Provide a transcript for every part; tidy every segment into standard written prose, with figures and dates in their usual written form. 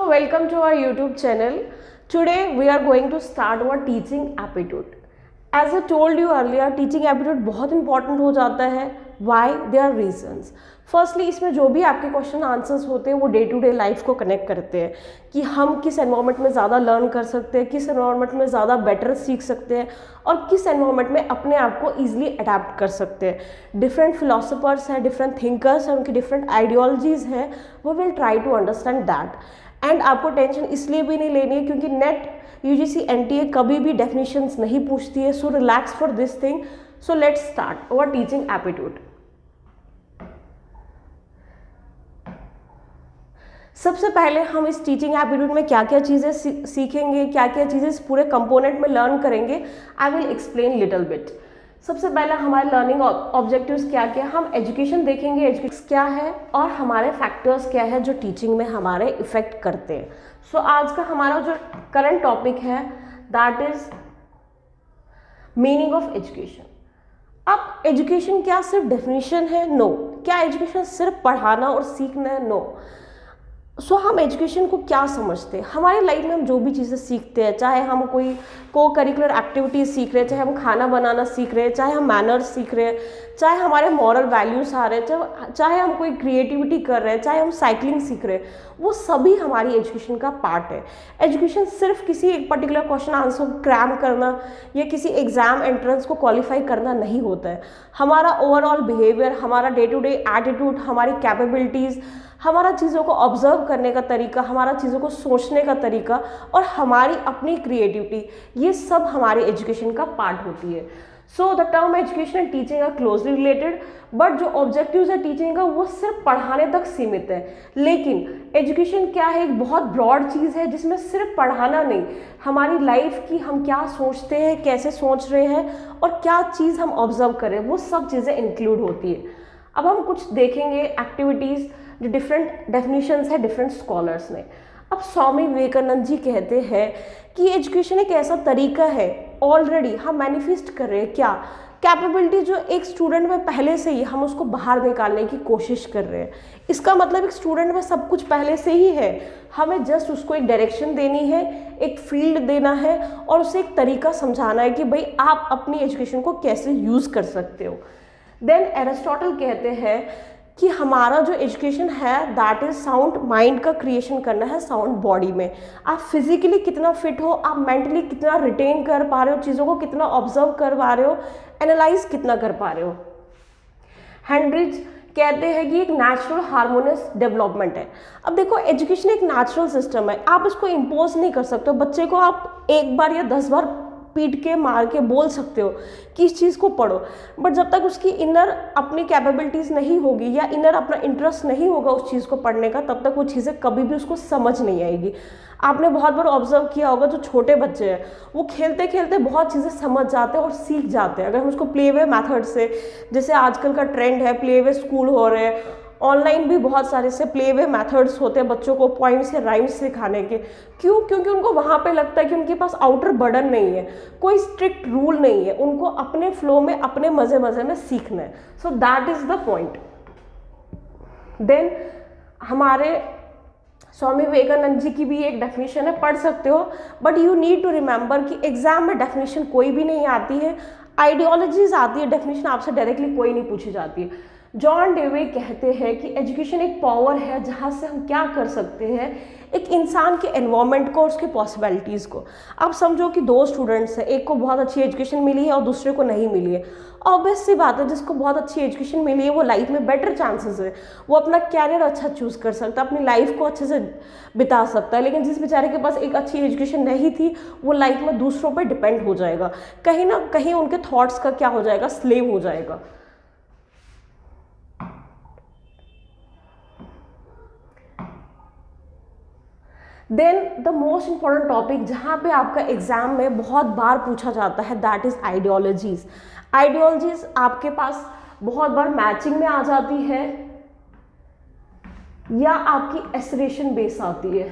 welcome to our YouTube channel. Today we are going to start our teaching aptitude. As I told you earlier, teaching aptitude बहुत important हो जाता है. Why? There are reasons. Firstly इसमें जो भी आपके question answers होते हैं वो डे टू डे लाइफ को कनेक्ट करते हैं कि हम किस एनवायरनमेंट में ज़्यादा लर्न कर सकते हैं, किस एनवायरनमेंट में ज़्यादा बेटर सीख सकते हैं और किस एनवायरनमेंट में अपने आप को ईजिली अडेप्ट कर सकते हैं. डिफरेंट फिलोसफर्स हैं, डिफरेंट थिंकर्स हैं, उनकी डिफरेंट आइडियोलॉजीज़ हैं. वो will try to understand that. And आपको टेंशन इसलिए भी नहीं लेनी है क्योंकि नेट यूजीसी एनटीए कभी भी डेफिनेशंस नहीं पूछती है. So relax for this thing. So let's start our teaching aptitude. सबसे पहले हम इस टीचिंग एप्टीट्यूड में क्या क्या चीज़ें सीखेंगे, क्या क्या चीज़ें इस पूरे कंपोनेंट में लर्न करेंगे, I will explain little bit. सबसे पहले हमारे लर्निंग ऑब्जेक्टिव्स क्या क्या, हम एजुकेशन देखेंगे, एजुकेशन क्या है और हमारे फैक्टर्स क्या है जो टीचिंग में हमारे इफेक्ट करते हैं. सो आज का हमारा जो करंट टॉपिक है that is meaning of education. अब एजुकेशन क्या सिर्फ डेफिनेशन है? नो. क्या एजुकेशन सिर्फ पढ़ाना और सीखना है? नो. सो हम एजुकेशन को क्या समझते हैं? हमारी लाइफ में हम जो भी चीज़ें सीखते हैं, चाहे हम कोई को करिकुलर एक्टिविटीज़ सीख रहे हैं, चाहे हम खाना बनाना सीख रहे हैं, चाहे हम मैनर्स सीख रहे हैं, चाहे हमारे मॉरल वैल्यूज आ रहे हैं, चाहे हम कोई क्रिएटिविटी कर रहे हैं, चाहे हम साइकिलिंग सीख रहे हैं, वो सभी हमारी एजुकेशन का पार्ट है. एजुकेशन सिर्फ किसी एक पर्टिकुलर क्वेश्चन आंसर को क्रैम करना या किसी एग्जाम एंट्रेंस को क्वालिफाई करना नहीं होता है. हमारा ओवरऑल बिहेवियर, हमारा डे टू डे एटीट्यूड, हमारी कैपेबिलिटीज़, हमारा चीज़ों को ऑब्जर्व करने का तरीका, हमारा चीज़ों को सोचने का तरीका और हमारी अपनी क्रिएटिविटी, ये सब हमारे एजुकेशन का पार्ट होती है. So the term education and teaching are closely related, but जो ऑब्जेक्टिव्स है टीचिंग का वो सिर्फ पढ़ाने तक सीमित है. लेकिन एजुकेशन क्या है? एक बहुत ब्रॉड चीज़ है जिसमें सिर्फ पढ़ाना नहीं, हमारी लाइफ की हम क्या सोचते हैं, कैसे सोच रहे हैं और क्या चीज़ हम ऑब्जर्व करें, वो सब चीज़ें इंक्लूड होती है. अब हम कुछ देखेंगे एक्टिविटीज़ जो डिफरेंट डेफिनेशंस है डिफरेंट स्कॉलर्स ने. अब स्वामी विवेकानंद जी कहते हैं कि एजुकेशन एक ऐसा तरीका है, ऑलरेडी हम मैनिफेस्ट कर रहे हैं क्या कैपेबिलिटी जो एक स्टूडेंट में पहले से ही हम उसको बाहर निकालने की कोशिश कर रहे हैं. इसका मतलब एक स्टूडेंट में सब कुछ पहले से ही है, हमें जस्ट उसको एक डायरेक्शन देनी है, एक फील्ड देना है और उसे एक तरीका समझाना है कि भाई आप अपनी एजुकेशन को कैसे यूज़ कर सकते हो. देन एरिस्टोटल कहते हैं कि हमारा जो एजुकेशन है दैट इज साउंड माइंड का क्रिएशन करना है साउंड बॉडी में. आप फिजिकली कितना फिट हो, आप मेंटली कितना रिटेन कर पा रहे हो, चीज़ों को कितना ऑब्जर्व कर पा रहे हो, एनालाइज कितना कर पा रहे हो. हेनरिच कहते हैं कि एक नेचुरल हार्मोनियस डेवलपमेंट है. अब देखो एजुकेशन एक नेचुरल सिस्टम है, आप इसको इम्पोज नहीं कर सकते हो. बच्चे को आप एक बार या 10 बार पीट के मार के बोल सकते हो कि इस चीज़ को पढ़ो, बट जब तक उसकी इनर अपनी कैपेबिलिटीज़ नहीं होगी या इनर अपना इंटरेस्ट नहीं होगा उस चीज़ को पढ़ने का, तब तक वो चीज़ें कभी भी उसको समझ नहीं आएगी. आपने बहुत बार ऑब्जर्व किया होगा जो छोटे बच्चे हैं वो खेलते खेलते बहुत चीज़ें समझ जाते हैं और सीख जाते हैं. अगर हम उसको प्ले वे मैथड से, जैसे आजकल का ट्रेंड है प्ले वे स्कूल हो रहे हैं, ऑनलाइन भी बहुत सारे से प्ले वे मेथड्स होते हैं बच्चों को पॉइंट्स या राइम्स सिखाने के. क्यों? क्योंकि उनको वहाँ पे लगता है कि उनके पास आउटर बर्डन नहीं है, कोई स्ट्रिक्ट रूल नहीं है, उनको अपने फ्लो में अपने मज़े मज़े में सीखना है. So that is the point. Then हमारे स्वामी विवेकानंद जी की भी एक डेफिनेशन है, पढ़ सकते हो, but you need to remember कि एग्जाम में डेफिनेशन कोई भी नहीं आती है, आइडियोलॉजीज आती है, डेफिनेशन आपसे डायरेक्टली कोई नहीं पूछी जाती है. जॉन डेवे कहते हैं कि एजुकेशन एक पावर है जहाँ से हम क्या कर सकते हैं, एक इंसान के एनवायरनमेंट को और उसके पॉसिबिलिटीज़ को. आप समझो कि 2 स्टूडेंट्स हैं, एक को बहुत अच्छी एजुकेशन मिली है और दूसरे को नहीं मिली है. ऑब्वियस सी बात है जिसको बहुत अच्छी एजुकेशन मिली है वो लाइफ में बेटर चांसेस है, वो अपना कैरियर अच्छा चूज़ कर सकता है, अपनी लाइफ को अच्छे से बिता सकता है. लेकिन जिस बेचारे के पास एक अच्छी एजुकेशन नहीं थी वो लाइफ में दूसरों पर डिपेंड हो जाएगा, कहीं ना कहीं उनके थॉट्स का क्या हो जाएगा, स्लेव हो जाएगा. Then the most important topic जहाँ पे आपका एग्जाम में बहुत बार पूछा जाता है दैट इज़ आइडियोलॉजीज़. आइडियोलॉजीज़ आपके पास बहुत बार मैचिंग में आ जाती है या आपकी एस्पिरेशन बेस आती है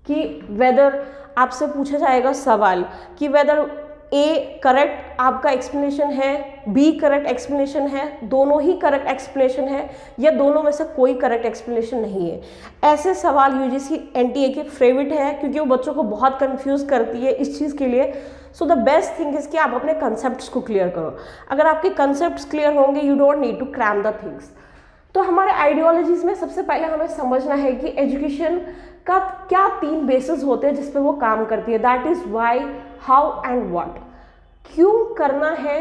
कि वेदर आपसे पूछा जाएगा सवाल कि वेदर ए करेक्ट आपका एक्सप्लेनेशन है, बी करेक्ट एक्सप्लेनेशन है, दोनों ही करेक्ट एक्सप्लेनेशन है, या दोनों में से कोई करेक्ट एक्सप्लेनेशन नहीं है। ऐसे सवाल यूजीसी एनटीए के फेवरेट है क्योंकि वो बच्चों को बहुत कंफ्यूज करती है इस चीज़ के लिए। So the best thing is कि आप अपने कंसेप्ट्स को क्लियर करो। अगर आपके कंसेप्ट्स क्लियर होंगे, you don't need to cram the things. तो हमारे आइडियोलॉजीज में सबसे पहले हमें समझना है कि एजुकेशन का क्या 3 बेसिस होते हैं जिस पे वो काम करती है। That is why, how and what. क्यों करना है,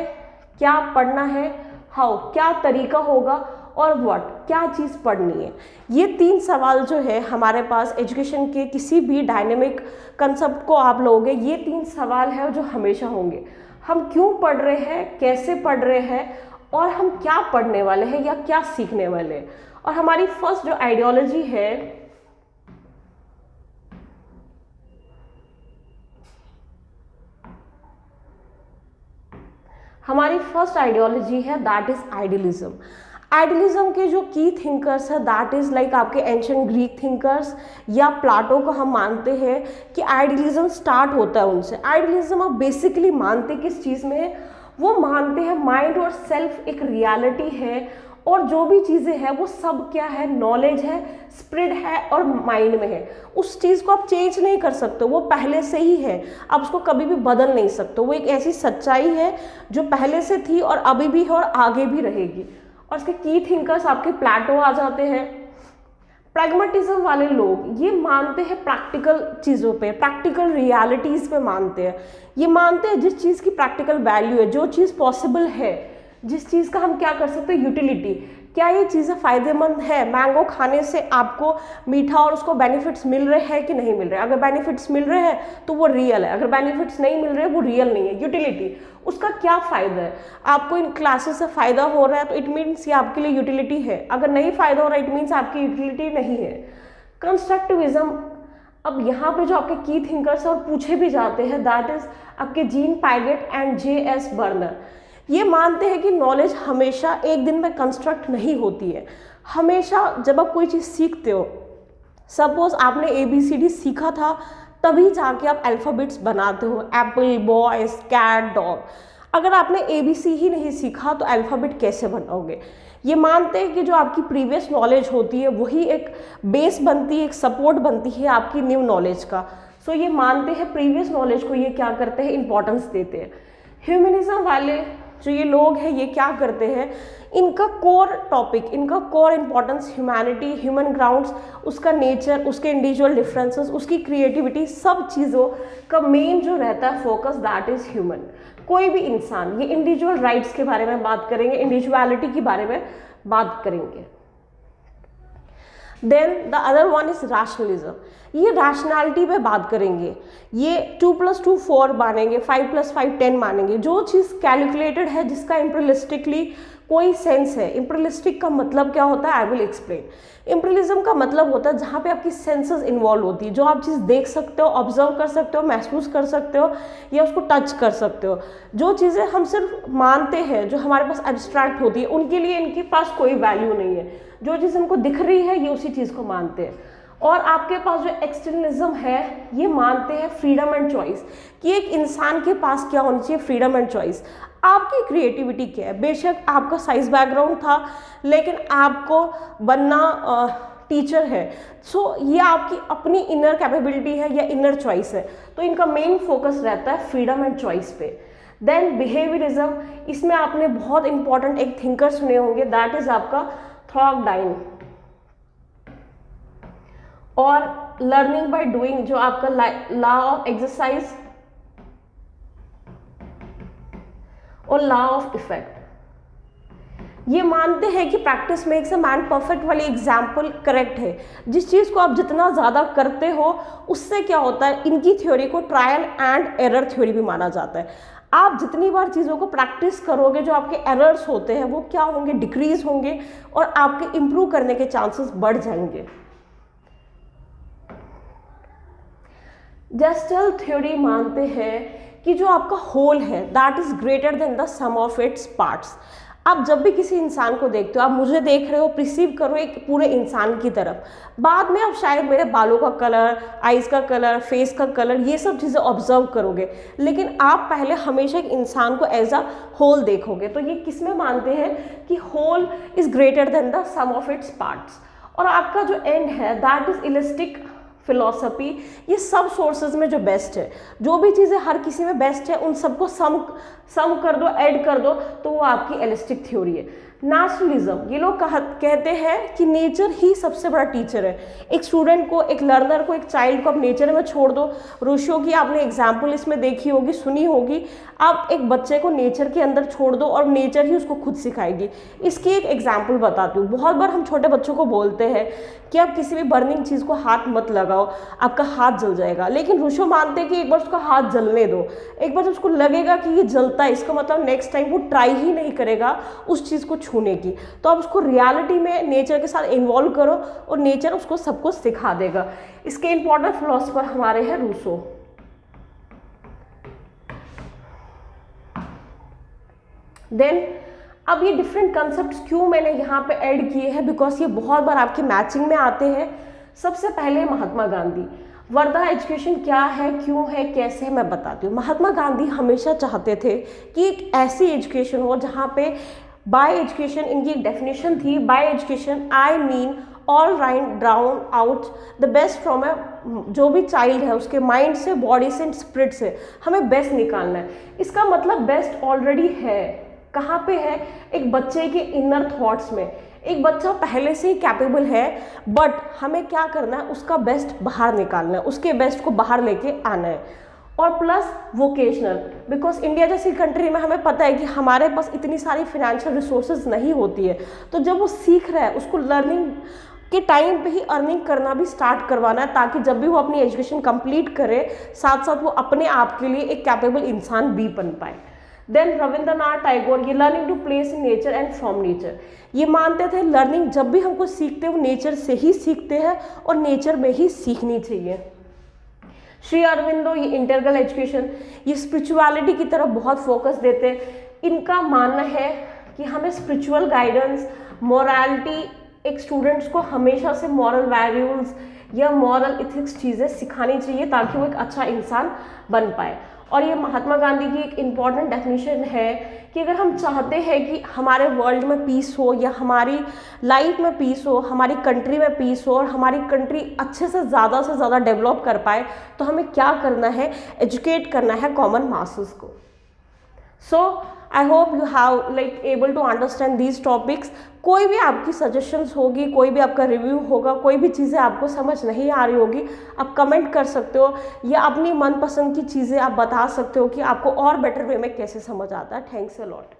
क्या पढ़ना है, हाउ क्या तरीका होगा, और व्हाट क्या चीज़ पढ़नी है। ये 3 सवाल जो है हमारे पास एजुकेशन के किसी भी डायनेमिक कंसेप्ट को आप लोगे, ये 3 सवाल है जो हमेशा होंगे। हम क्यों पढ़ रहे हैं, कैसे पढ़ रहे हैं, और हम क्या पढ़ने वाले हैं या क्या सीखने वाले हैं। और हमारी फर्स्ट जो आइडियोलॉजी है, हमारी फर्स्ट आइडियोलॉजी है दैट इज आइडियलिज्म। आइडियलिज्म के जो की थिंकर्स है दैट इज लाइक आपके एंशिएंट ग्रीक थिंकर्स या प्लाटो को हम मानते हैं कि आइडियलिज्म स्टार्ट होता है उनसे। आइडियलिज्म आप बेसिकली मानते किस चीज़ में है, वो मानते हैं माइंड और सेल्फ एक रियलिटी है, और जो भी चीज़ें हैं वो सब क्या है, नॉलेज है, स्प्रेड है और माइंड में है। उस चीज़ को आप चेंज नहीं कर सकते, वो पहले से ही है, आप उसको कभी भी बदल नहीं सकते। वो एक ऐसी सच्चाई है जो पहले से थी और अभी भी है और आगे भी रहेगी। और इसके की थिंकर्स आपके प्लेटो आ जाते हैं। प्रैग्मेटिज्म वाले लोग ये मानते हैं प्रैक्टिकल चीज़ों पे, प्रैक्टिकल रियलिटीज़ पे मानते हैं। ये मानते हैं जिस चीज़ की प्रैक्टिकल वैल्यू है, जो चीज़ पॉसिबल है, जिस चीज़ का हम क्या कर सकते हैं, यूटिलिटी, क्या ये चीज़ें फ़ायदेमंद है। मैंगो खाने से आपको मीठा और उसको बेनिफिट्स मिल रहे हैं कि नहीं मिल रहे। अगर बेनिफिट्स मिल रहे हैं तो वो रियल है, अगर बेनिफिट्स नहीं मिल रहे वो रियल नहीं है। यूटिलिटी, उसका क्या फ़ायदा है, आपको इन क्लासेस से फ़ायदा हो रहा है तो इट मीन्स ये आपके लिए यूटिलिटी है, अगर नहीं फ़ायदा हो रहा है इट मीन्स आपकी यूटिलिटी नहीं है। कंस्ट्रक्टिविज्म, अब यहाँ पे जो आपके की थिंकर्स और पूछे भी जाते हैं दैट इज आपके gene Piaget and JS. Burner. ये मानते हैं कि नॉलेज हमेशा एक दिन में कंस्ट्रक्ट नहीं होती है। हमेशा जब आप कोई चीज़ सीखते हो, सपोज आपने ABCD सीखा था तभी जाके आप अल्फ़ाबेट्स बनाते हो, एप्पल, बॉयज़, कैट, डॉग। अगर आपने ABC ही नहीं सीखा तो अल्फ़ाबेट कैसे बनाओगे। ये मानते हैं कि जो आपकी प्रीवियस नॉलेज होती है वही एक बेस बनती है, एक सपोर्ट बनती है आपकी न्यू नॉलेज का। सो ये मानते हैं प्रीवियस नॉलेज को ये क्या करते हैं, इंपॉर्टेंस देते हैं। ह्यूमनिज्म वाले जो ये लोग हैं ये क्या करते हैं, इनका कोर टॉपिक, इनका core importance humanity, human grounds, उसका नेचर, उसके इंडिविजुअल डिफरेंसेस, उसकी क्रिएटिविटी, सब चीज़ों का मेन जो रहता है फोकस दैट इज ह्यूमन। कोई भी इंसान, ये इंडिविजुअल राइट्स के बारे में बात करेंगे, इंडिविजुअलिटी के बारे में बात करेंगे। Then the other one is rationalism, ये रैशनैलिटी पे बात करेंगे। ये 2 + 2 4 मानेंगे, 5 + 5 10 मानेंगे। जो चीज़ कैलकुलेटेड है, जिसका इम्परियलिस्टिकली कोई सेंस है। इम्परियलिस्टिक का मतलब क्या होता है, आई विल एक्सप्लेन। इम्परियलिज्म का मतलब होता है जहाँ पे आपकी सेंसेस इन्वॉल्व होती है, जो आप चीज़ देख सकते हो, ऑब्जर्व कर सकते हो, महसूस कर सकते हो या उसको टच कर सकते हो। जो चीज़ें हम सिर्फ मानते हैं, जो हमारे पास एब्स्ट्रैक्ट होती है, उनके लिए इनके पास कोई वैल्यू नहीं है। जो चीज़ हमको दिख रही है ये उसी चीज़ को मानते हैं। और आपके पास जो एक्सटर्नलिज्म है ये मानते हैं फ्रीडम एंड चॉइस, कि एक इंसान के पास क्या होनी चाहिए, फ्रीडम एंड चॉइस। आपकी क्रिएटिविटी क्या है, बेशक आपका साइंस बैकग्राउंड था लेकिन आपको बनना टीचर है, सो ये आपकी अपनी इनर कैपेबिलिटी है या इनर चॉइस है। तो इनका मेन फोकस रहता है फ्रीडम एंड चॉइस पे। देन बिहेवियरिज्म, इसमें आपने बहुत इंपॉर्टेंट एक थिंकर सुने होंगे दैट इज आपका थॉर्कडाइन। और लर्निंग बाय डूइंग, जो आपका लॉ ऑफ एक्सरसाइज और लॉ ऑफ इफेक्ट, ये मानते हैं कि practice makes a man perfect वाली एग्जाम्पल करेक्ट है। जिस चीज़ को आप जितना ज़्यादा करते हो उससे क्या होता है, इनकी थ्योरी को ट्रायल एंड एरर थ्योरी भी माना जाता है। आप जितनी बार चीज़ों को प्रैक्टिस करोगे, जो आपके एरर्स होते हैं वो क्या होंगे, डिक्रीज होंगे और आपके इम्प्रूव करने के चांसेस बढ़ जाएंगे। जेस्टल थ्योरी मानते हैं कि जो आपका होल है that is greater than the sum of its parts. आप जब भी किसी इंसान को देखते हो, आप मुझे देख रहे हो, प्रिसीव करो एक पूरे इंसान की तरफ। बाद में आप शायद मेरे बालों का कलर, आईज का कलर, फेस का कलर, ये सब चीज़ें ऑब्जर्व करोगे, लेकिन आप पहले हमेशा एक इंसान को एज अ होल देखोगे। तो ये किस में मानते हैं कि whole is greater than the sum of its parts. और आपका जो एंड है दैट इज इलिस्टिक फिलॉसफी। ये सब सोर्सेज में जो बेस्ट है, जो भी चीज़ें हर किसी में बेस्ट है, उन सबको सम कर दो, ऐड कर दो, तो वो आपकी एलिस्टिक थ्योरी है। नेचुरलिज्म, ये लोग कहते हैं कि नेचर ही सबसे बड़ा टीचर है। एक स्टूडेंट को, एक लर्नर को, एक चाइल्ड को आप नेचर में छोड़ दो। ऋषियों की आपने एग्जाम्पल इसमें देखी होगी, सुनी होगी। आप एक बच्चे को नेचर के अंदर छोड़ दो और नेचर ही उसको खुद सिखाएगी। इसकी एक एग्जाम्पल बताती हूँ। बहुत बार हम छोटे बच्चों को बोलते हैं कि आप किसी भी बर्निंग चीज़ को हाथ मत लगाओ, आपका हाथ जल जाएगा। लेकिन ऋषि मानते हैं कि एक बार उसका हाथ जलने दो, एक बार जब उसको लगेगा कि ये जलता है, इसका मतलब नेक्स्ट टाइम वो ट्राई ही नहीं करेगा उस चीज़ को छूने की। तो आप उसको रियलिटी में नेचर के साथ इन्वॉल्व करो और नेचर उसको सब कुछ सिखा देगा। इसके इंपॉर्टेंट फिलोसोफर हमारे हैं रूसो। देन अब ये डिफरेंट कंसेप्ट क्यों मैंने यहाँ पे ऐड किए हैं, बिकॉज ये बहुत बार आपके मैचिंग में आते हैं। सबसे पहले महात्मा गांधी। वर्धा एजुकेशन क्या है, क्यों है, कैसे है, मैं बताती हूँ। महात्मा गांधी हमेशा चाहते थे कि एक ऐसी एजुकेशन हो जहाँ पे बाय एजुकेशन, इनकी एक डेफिनेशन थी, by education I mean all drawn out the best from a, जो भी चाइल्ड है उसके माइंड से, बॉडी से, स्पिरिट से हमें बेस्ट निकालना है। इसका मतलब बेस्ट ऑलरेडी है। कहाँ पे है? एक बच्चे के इनर थॉट्स में। एक बच्चा पहले से ही कैपेबल है, बट हमें क्या करना है, उसका बेस्ट बाहर निकालना है, उसके बेस्ट को बाहर लेके आना है। और प्लस वोकेशनल, बिकॉज इंडिया जैसी कंट्री में हमें पता है कि हमारे पास इतनी सारी फिनेंशियल रिसोर्सेज नहीं होती है। तो जब वो सीख रहा है, उसको लर्निंग के टाइम पे ही अर्निंग करना भी स्टार्ट करवाना है, ताकि जब भी वो अपनी एजुकेशन कंप्लीट करे, साथ साथ वो अपने आप के लिए एक कैपेबल इंसान भी बन पाए। देन रविंद्रनाथ टैगोर, ये learning to place in nature and from nature. ये मानते थे लर्निंग जब भी हमको सीखते हैं वो नेचर से ही सीखते हैं और नेचर में ही सीखनी चाहिए। श्री अरविंदो, ये इंटीग्रल एजुकेशन, ये स्पिरिचुअलिटी की तरफ बहुत फोकस देते हैं। इनका मानना है कि हमें स्पिरिचुअल गाइडेंस, मोरालिटी, एक स्टूडेंट्स को हमेशा से मॉरल वैल्यूज या मॉरल इथिक्स चीज़ें सिखानी चाहिए ताकि वो एक अच्छा इंसान बन पाए। और ये महात्मा गांधी की एक इम्पॉर्टेंट डेफिनेशन है कि अगर हम चाहते हैं कि हमारे वर्ल्ड में पीस हो या हमारी लाइफ में पीस हो, हमारी कंट्री में पीस हो और हमारी कंट्री अच्छे से ज़्यादा डेवलप कर पाए, तो हमें क्या करना है, एजुकेट करना है कॉमन मासेस को। So I hope you have able to understand these topics. कोई भी आपकी सजेशंस होगी, कोई भी आपका रिव्यू होगा, कोई भी चीज़ें आपको समझ नहीं आ रही होगी, आप कमेंट कर सकते हो या अपनी मनपसंद की चीज़ें आप बता सकते हो कि आपको और बेटर वे में कैसे समझ आता है। Thanks a lot.